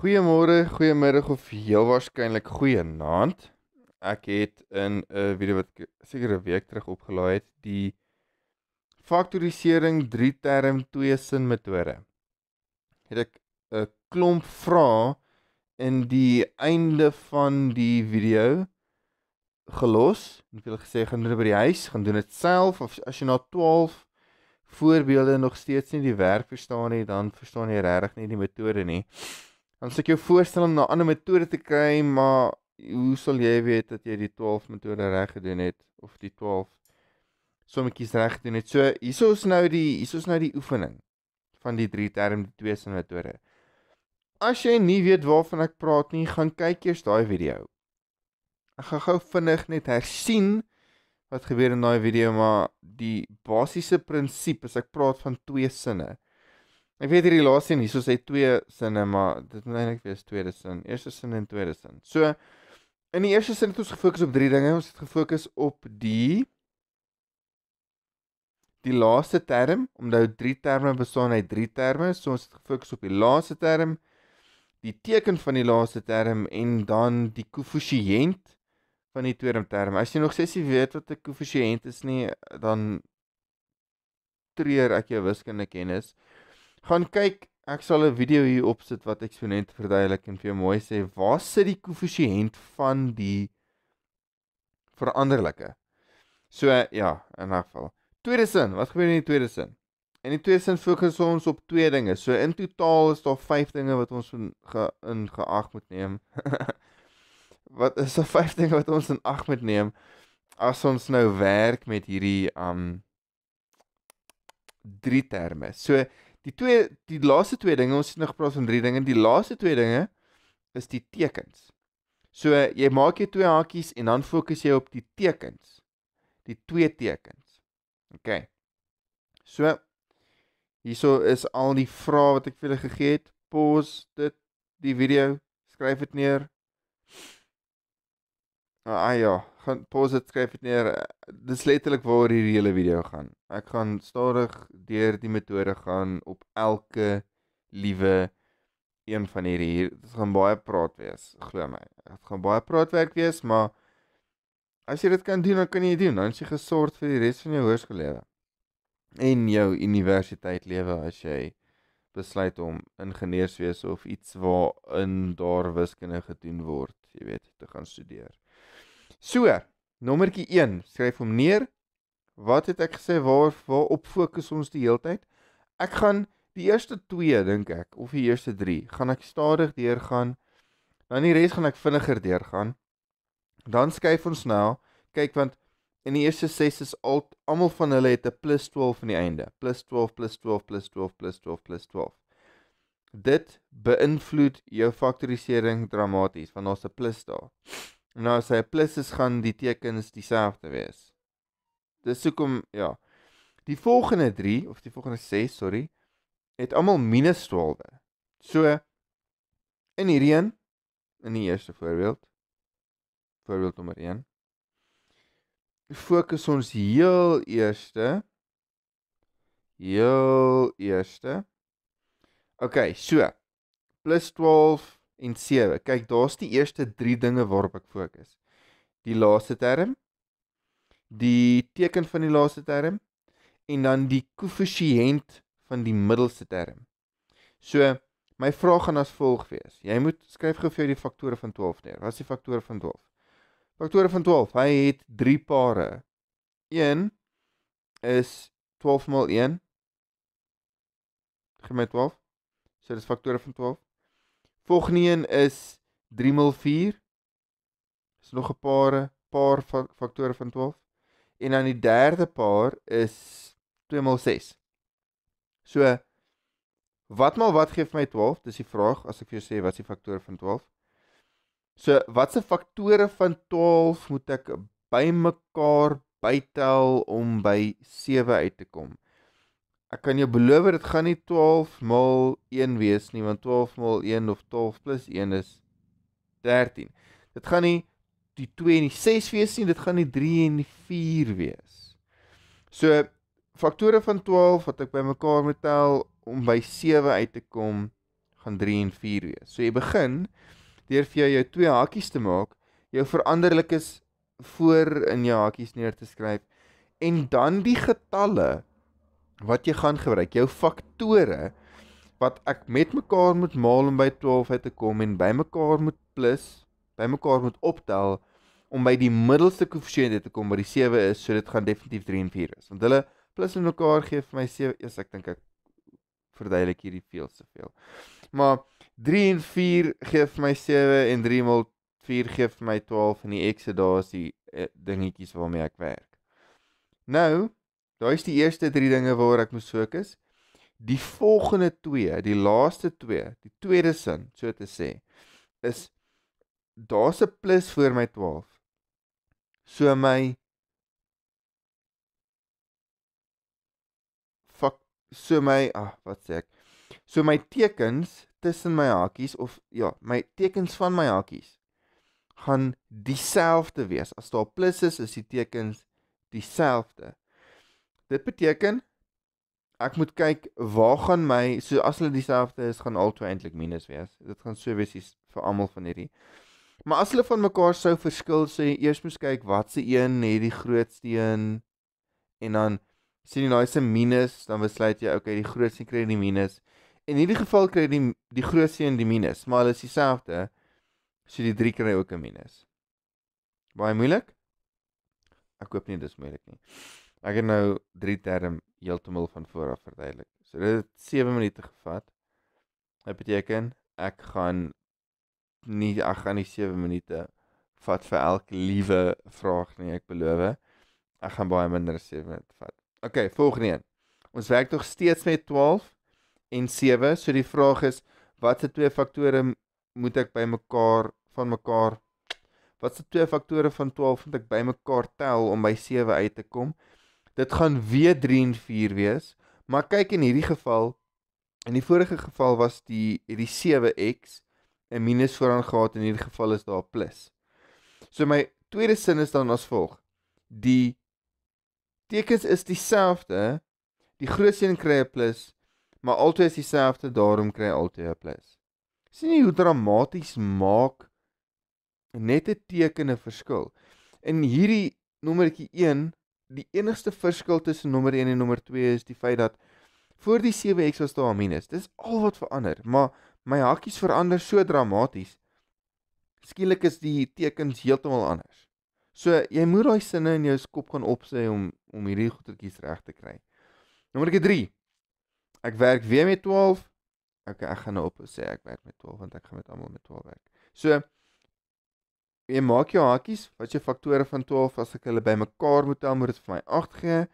Goeiemôre, goeiemiddag of heel waarskynlik goeienaand. Ek het in 'n video wat ek seker 'n week terug opgelaai het, die faktorisering 3-term 2-sin metode. Het ek 'n klomp vrae in die einde van die video gelos. En veel gesê gaan doen dit by die huis, gaan doen dit self of as jy na 12 voorbeelde nog steeds nie die werk verstaan nie, dan verstaan jy regtig nie die metode nie. Dan sal ek jou voorstel om na 'n ander metode te kry, maar hoe sal jy weet dat jy die 12 metode reg gedoen het of die 12 sommetjies reg gedoen het? So hierso is nou die oefening van die 3-term 2-sin metode. As jy nie weet waarvan ek praat nie, gaan kyk eers daai video. Ek gaan gou vinnig net hersien wat gebeur in daai video, maar die basiese prinsip is ek praat van 2 sinne. Ek weet hierdie laaste een, hierso sê 2 sinne, maar dit moet eintlik wees tweede sin. Eerste sin en tweede sin. So, in die eerste sin het ons gefokus op 3 dinge. Ons het gefokus op die laaste term. Onthou 3 terme bestaan uit 3 terme. So ons het gefokus op die laaste term, die teken van die laaste term en dan die koëffisiënt van die tweede term. As jy nog steeds nie weet wat 'n koëffisiënt is nie, dan treur ek jou wiskunde kennis. Gaan kyk, ek sal 'n video hier opsit wat eksponente verduidelik en vir jou mooi sê, waar sit die koëffisiënt van die veranderlike? So ja, in 'n geval. Tweede sin, wat gebeur in die tweede sin? In die tweede sin fokus ons op 2 dinge. So in totaal is daar 5 dinge wat ons in geag moet neem. Wat is daar 5 dinge wat ons in ag moet neem as ons nou werk met hierdie 3 terme. So die laaste 2 dinge, ons het nou gepraat van 3 dinge, die laaste 2 dinge is die tekens. So jy maak jou 2 hakies en dan fokus jy op die tekens. Die 2 tekens. OK. So hierso is al die vrae wat ek vir julle gegee het. Pause die video, skryf dit neer. Ja, gaan pause dit, skryf dit neer. Dis letterlik waar hierdie hele video gaan. Ek gaan stadig deur die metode gaan op elke liewe een van hierdie. Dit gaan baie praat wees, glo my. Dit gaan baie praatwerk wees, maar as jy dit kan doen, dan kan jy doen. Dan is jy gesort vir die res van jou hoërskoollewe. En jou universiteitlewe as jy besluit om ingenieurswese of iets waarin daar wiskunde gedoen word, jy weet, te gaan studeer. So, nommertjie 1, skryf hom neer. Wat het ek gesê, waarop fokus ons die hele tyd? Ek gaan die eerste 2, dink ek, of die eerste 3, gaan ek stadig deurgaan. Dan die res gaan ek vinniger deurgaan. Dan skuif ons nou, kyk, want in die eerste 6 is almal van hulle het 'n +12 aan die einde. +12, +12, +12, +12, +12. Dit beïnvloed jou faktorisering dramaties, want daar's 'n plus daar. En nou as hy 'n plus is, gaan die tekens dieselfde wees. Dis hoekom, ja. Die volgende 3, of die volgende 6, sorry, het almal -12. So, in hierdie een, in die eerste voorbeeld nommer 1, fokus ons heel eerste. OK, so, +12 en 7. Kyk, daar's die eerste 3 dinge waarop ek fokus. Die laaste term, die teken van die laaste term, en dan die koëffisiënt van die middelste term. So, my vraag gaan as volg wees. Jy moet skryf gou vir jou die faktore van 12 neer. Wat is die faktore van 12? Faktore van 12, hy het 3 pare. 1 is 12 maal 1. Gee my 12. So, dis faktore van 12. Volgende een is 3 maal 4. Is nog 'n paar faktore van 12. En dan die derde paar is 2 maal 6. So, wat maal wat gee vir my 12? Dis die vraag, as ek vir jou sê, wat is die faktore van 12? So, wat se faktore van 12 moet ek bymekaar bytel om by 7 uit te kom? Ek kan jou beloof, dit gaan nie 12 maal 1 wees nie, want 12 maal 1 of 12 plus 1 is 13. Dit gaan nie die 2 en die 6 wees nie, dit gaan die 3 en die 4 wees. So, faktore van 12 wat ek bymekaar moet tel om by 7 uit te kom, gaan 3 en 4 wees. So jy begin deur vir jou 2 hakies te maak, jou veranderlikes voor in jou hakies neer te skryf en dan die getalle wat jy gaan gebruik, jou faktore wat ek met mekaar moet maal om by 12 uit te kom en by mekaar moet plus, by mekaar moet optel om by die middelste koëffisiënt uit te kom wat die 7 is, so dit gaan definitief 3 en 4 is. Want hulle plus in mekaar gee vir my 7, ek dink ek verduidelik hierdie veel te veel. Maar 3 en 4 gee vir my 7 en 3 maal 4 gee vir my 12 en die x'e daar is die dingetjies waarmee ek werk. Nou, daar is die eerste 3 dinge waar ek moes fokus. Die volgende 2, die laaste 2, die tweede sin, so te sê, is daar's 'n plus voor my 12. So my wat sê ek? So my tekens tussen my hakies of ja, my tekens van my hakies gaan dieselfde wees. As daar plus is die tekens dieselfde. Dit beteken ek moet kyk waar gaan my, so as hulle dieselfde is, gaan albei eintlik minus wees. Dit gaan so wees vir almal van hierdie. Maar as hulle van mekaar sou verskil, sou jy eers moet kyk wat se een het die grootste een en dan sien jy daai se minus, dan besluit jy okay, die grootste kry die minus. In hierdie geval kry die grootste een die minus, maar hulle is dieselfde, so die 3 kry ook 'n minus. Baie moeilik? Ek hoop nie dis moeilik nie. Ek het nou 3 term heeltemal van voor af verduidelik. So dit het 7 minute gevat. Dit beteken ek gaan nie 7 minute vat vir elke liewe vraag nie, ek beloof. Ek gaan baie minder as 7 minute vat. Okay, volgende een. Ons werk nog steeds met 12 en 7. So die vraag is, wat se 2 faktore moet ek by mekaar wat se 2 faktore van 12 moet ek by mekaar tel om by 7 uit te kom? Dit gaan weer 3 en 4 wees, maar kyk in hierdie geval, in die vorige geval was die 7x 'n minus vooraan gehad, in hierdie geval is daar plus. So my tweede sin is dan as volg. Die tekens is dieselfde, die grootste een kry 'n plus, maar albei is dieselfde, daarom kry albei 'n plus. Sien jy hoe dramaties maak net 'n teken 'n verskil? In hierdie nommertjie 1, die enigste verskil tussen nommer 1 en nommer 2 is die feit dat voor die 7x was daar 'n minus. Dis al wat verander, maar my hakies verander so dramaties. Skielik is die tekens heeltemal anders. So jy moet daai sinne in jou kop gaan opsê om hierdie goetertjies reg te kry. Nommer 3. Ek werk weer met 12. Okay, ek gaan nou op sê ek werk met 12 want ek gaan met almal met 12 werk. So jy maak jou hakies, wat jou faktore van 12 as ek hulle bymekaar moet tel, moet dit vir my 8 gee.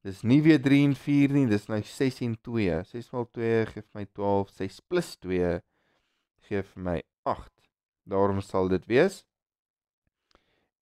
Dis nie weer 3 en 4 nie, dis nou 6 en 2. 6 maal 2 gee vir my 12, 6 plus 2 gee vir my 8. Daarom sal dit wees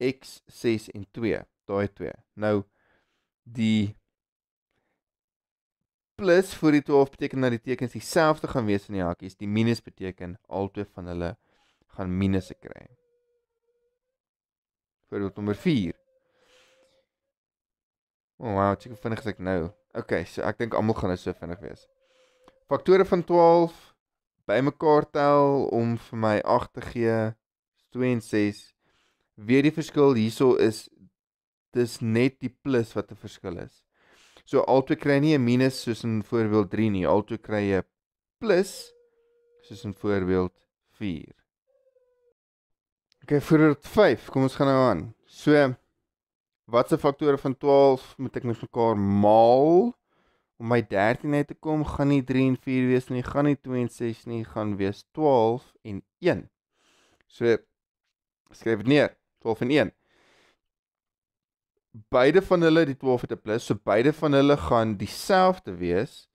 x 6 en 2, daai 2. Nou die plus voor die 12 beteken dat die tekens dieselfde gaan wees in die hakies. Die minus beteken albei van hulle gaan minusse kry. Voorbeeld nommer 4. Oh wow, ek vinnig as ek nou. Okay, so ek dink almal gaan nou so vinnig wees. Faktore van 12 bymekaar tel om vir my 8 te gee, 2 en 6. Weer die verskil hierso is dis net die plus wat 'n verskil is. So albei kry nie 'n minus soos in voorbeeld 3 nie, albei kry 'n plus soos in voorbeeld 4. Okay, voorbeeld 5, kom ons gaan nou aan. So wat se faktore van 12 moet ek met mekaar maal om my 13 uit te kom? Gaan nie 3 en 4 wees nie, gaan nie 2 en 6 nie, gaan wees 12 en 1. So skryf dit neer, 12 en 1. Beide van hulle, die 12 het 'n plus, so beide van hulle gaan dieselfde wees.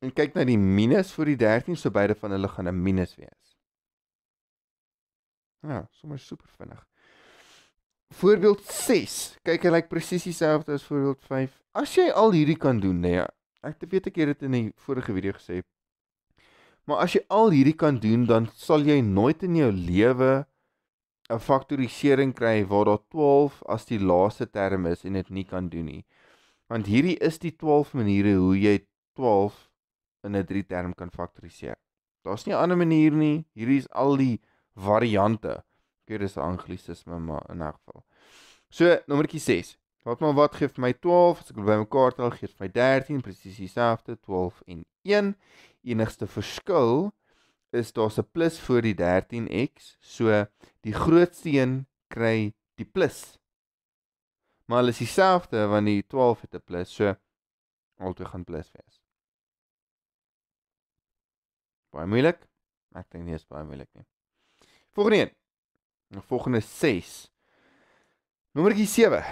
En kyk na die minus vir die 13, so beide van hulle gaan 'n minus wees. Ja, sommer super vinnig. Voorbeeld 6, kyk hy lyk presies dieselfde as voorbeeld 5. As jy al hierdie kan doen, nee, ek weet ek het dit in die vorige video gesê, maar as jy al hierdie kan doen, dan sal jy nooit in jou lewe 'n faktorisering kry waar daar 12 as die laaste term is en dit nie kan doen nie. Want hierdie is die 12 maniere hoe jy 12 in 'n 3 term kan faktoriseer. Daar's nie 'n ander manier nie. Hierdie is al die variante. Okay, dis 'n anglisisme, maar in 'n geval. So, nommertjie 6. Wat gee vir my 12? As ek by mekaar tel, gee vir my 13, presies dieselfde, 12 en 1. Enigste verskil is daar's 'n plus voor die 13x, so die grootste een kry die plus. Maar hulle is dieselfde want die 12 het 'n plus, so albei gaan plus wees. Baie moeilik? Ek dink nie is baie moeilik nie. Volgende een. Volgende 6. Nommertjie 7.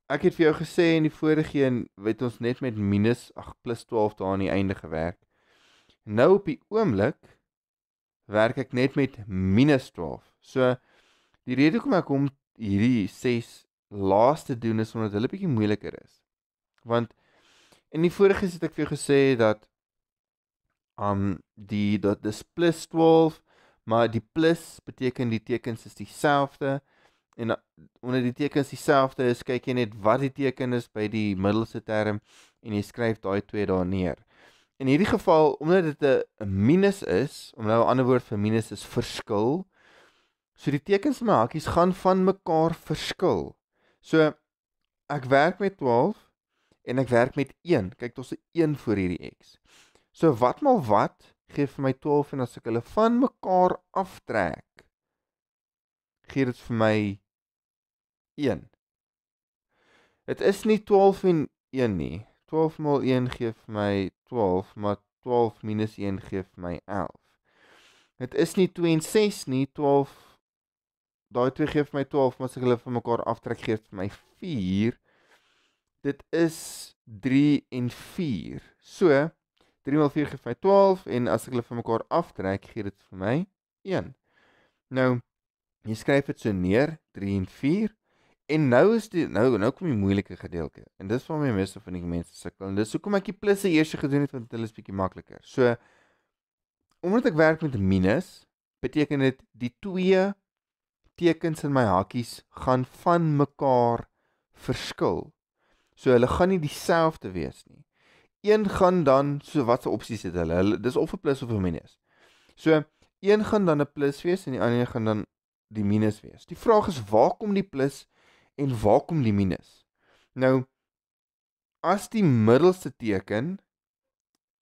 Ek het vir jou gesê in die vorige een het ons net met plus 12 daar aan die einde gewerk. Nou op die oomblik werk ek net met minus 12. So die rede hoekom ek om hierdie 6 laaste doen is omdat hulle bietjie moeiliker is. Want in die vorige het ek vir jou gesê dat dat is plus 12, maar die plus beteken die tekens is dieselfde. En omdat die tekens dieselfde is, kyk jy net wat die teken is by die middelste term en jy skryf daai twee daar neer. In hierdie geval, omdat dit 'n minus is, om nou 'n ander woord vir minus is verskil, so die tekens in my hakies gaan van mekaar verskil. So ek werk met 12 en ek werk met 1. Kyk, daar's 'n 1 voor hierdie x. So wat maal wat gee vir my 12 en as ek hulle van mekaar aftrek, gee dit vir my 1. Het is nie 12 en 1 nie. 12 maal 1 gee vir my 12, maar 12 minus 1 gee vir my 11. Het is nie 2 en 6 nie. 12, daai 2 gee vir my 12, maar as ek hulle van mekaar aftrek, gee vir my 4. Dit is 3 en 4. So 3 maal 4 gee vir my 12 en as ek hulle van mekaar aftrek, gee dit vir my 1. Nou, jy skryf dit so neer, 3 en 4. En nou is nou kom die moeilike gedeelte. En dis waarmee meeste van die mense sukkel. En dis hoekom ek die plusse eers gedoen het, want hulle is bietjie makliker. So omdat ek werk met 'n minus, beteken dit die twee tekens in my hakies gaan van mekaar verskil. So hulle gaan nie dieselfde wees nie. Een gaan dan, so watse opsies het hulle? Dis of 'n plus of 'n minus. So een gaan dan 'n plus wees en die ander gaan dan die minus wees. Die vraag is, waar kom die plus en waar kom die minus? Nou, as die middelste teken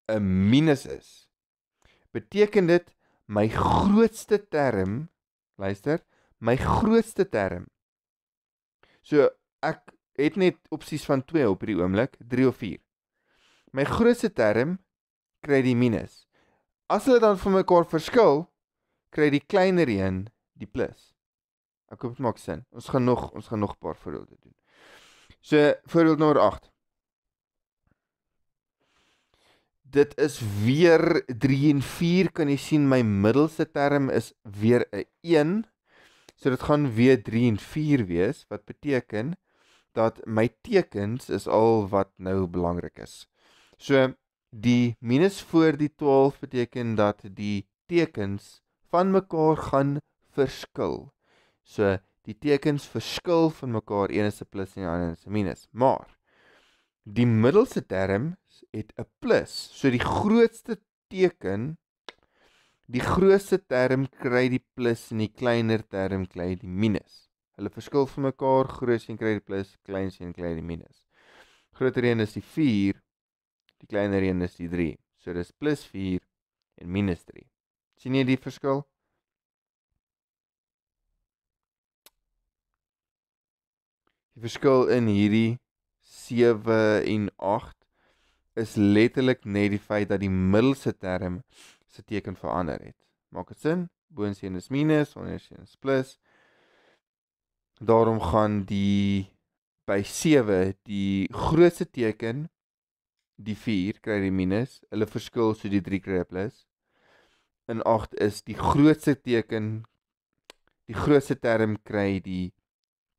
'n minus is, beteken dit my grootste term, luister, my grootste term. So, ek het net opsies van 2 op hierdie oomblik, 3 of 4. My grootste term kry die minus. As hulle dan van mekaar verskil, kry die kleiner een die plus. Ek hoop dit maak sin. Ons gaan nog 'n paar voorbeelde doen. So, voorbeeld nommer 8. Dit is weer 3 en 4, kan jy sien my middelste term is weer 'n 1. So dit gaan weer 3 en 4 wees, wat beteken dat my tekens is al wat nou belangrik is. So die minus voor die 12 beteken dat die tekens van mekaar gaan verskil. So die tekens verskil van mekaar, een is 'n plus en die ander is 'n minus. Maar die middelste term het 'n plus. So die grootste teken, die grootste term kry die plus en die kleiner term kry die minus. Hulle verskil van mekaar, grootste een kry die plus, kleinste een kry die minus. Groter een is die 4, die kleiner een is die 3. So dis plus 4 en minus 3. Sien jy die verskil? Die verskil in hierdie 7 en 8 is letterlik net die feit dat die middelste term se teken verander het. Maak dit sin? Boonste een is minus, onderste een is plus. Daarom gaan by 7 die grootste teken, die 4 kry die minus, hulle verskil so die 3 kry plus. In 8 is die grootste teken, die grootste term kry die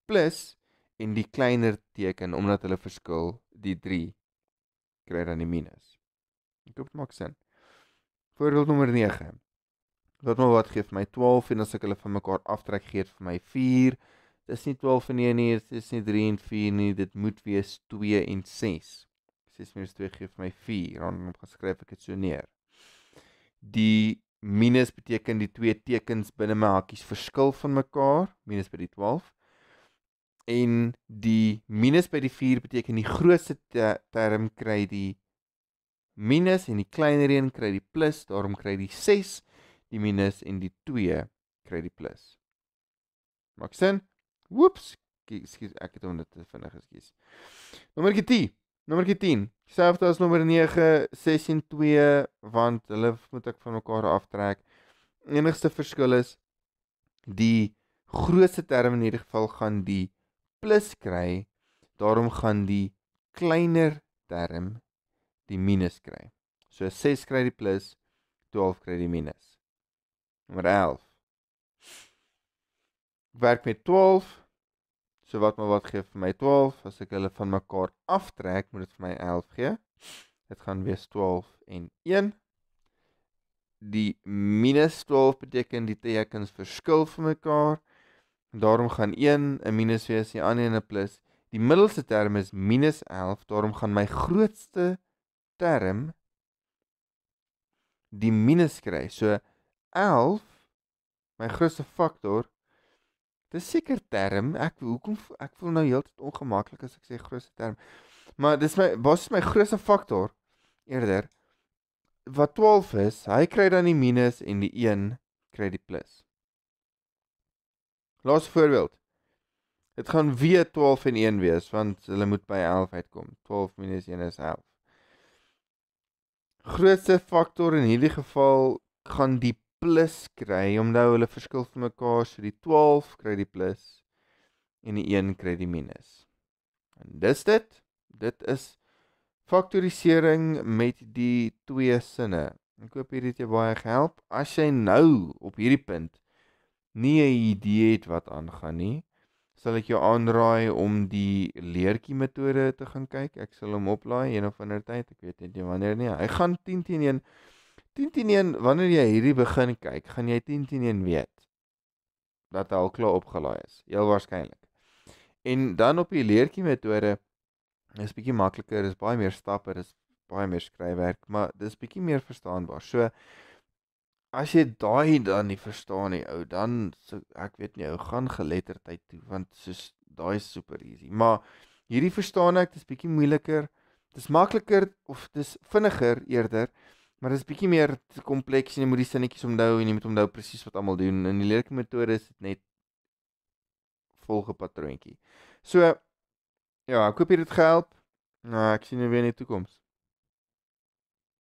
plus en die kleiner teken, omdat hulle verskil, die 3 kry dan die minus. Ek hoop dit maak sin. Voorbeeld nommer 9. Wat gee vir my 12 en as ek hulle van mekaar aftrek gee vir my 4. Dit is nie 12 en 1 nie, dit is nie 3 en 4 nie, dit moet wees 2 en 6. 6 minus 2 gee vir my 4, dan skryf ek dit so neer. Die minus beteken die twee tekens binne my hakies verskil van mekaar, minus by die 12. En die minus by die 4 beteken die grootste term kry die minus en die kleiner een kry die plus, daarom kry die 6 die minus en die 2 kry die plus. Maak sin? Woeps, excuse, ek het hom dit te vinnig geskies. Nommertjie 10. Nommertjie 10. Selfde as nommer 9, 6 en 2, want hulle moet ek van mekaar aftrek. Enigste verskil is, die grootste term in hierdie geval gaan die plus kry, daarom gaan die kleiner term die minus kry. So 6 kry die plus, 12 kry die minus. Nommer 11. Ek werk met 12, so wat gee vir my 12, as ek hulle van mekaar aftrek, moet dit vir my 11 gee. Dit gaan wees 12 en 1. Die minus 12 beteken die tekens verskil van mekaar, daarom gaan 1 'n minus wees, die ander 'n plus. Die middelste term is minus 11, daarom gaan my grootste term die minus kry. So 11, my grootste faktor, dis seker term, ek voel nou heeltyd ongemaklik as ek sê grootste term, maar dis my grootste faktor, eerder, wat 12 is, hy kry dan die minus en die 1 kry die plus. Laaste voorbeeld, dit gaan weer 12 en 1 wees, want hulle moet by 11 uitkom, 12 minus 1 is 11. Grootste faktor in hierdie geval gaan die plus kry, omdat hulle verskil van mekaar, so die 12 kry die plus, en die 1 kry die minus. En dis dit is faktorisering met die twee sinne. Ek hoop hierdie het jou baie gehelp. As jy nou op hierdie punt nie 'n idee het wat aangaan nie, sal ek jou aanraai om die leertjie metode te gaan kyk. Ek sal hom oplaai een of ander tyd, ek weet nie wanneer nie. Hy gaan 10-10-1, wanneer jy hierdie begin kyk, gaan jy 10-10-1 weet, dat hy al klaar opgelaai is, heel waarskynlik. En dan op die leertjie metode, is bietjie makliker, is baie meer stappe, is baie meer skryfwerk, maar dis bietjie meer verstaanbaar. So, as jy daai dan nie verstaan nie, ou, dan, ek weet nie, ou, gaan geletterdheid toe, want soos, daai is super easy. Maar, hierdie verstaan ek, dis bietjie moeiliker, dis makliker, of dis vinniger eerder, maar dis bietjie meer kompleks, en jy moet die sinnetjies onthou, en jy moet onthou presies wat almal doen, en die leerlike metode is net volge patroontjie. So, ja, ek hoop hier het gehelp. Ek sien jou weer in die toekoms.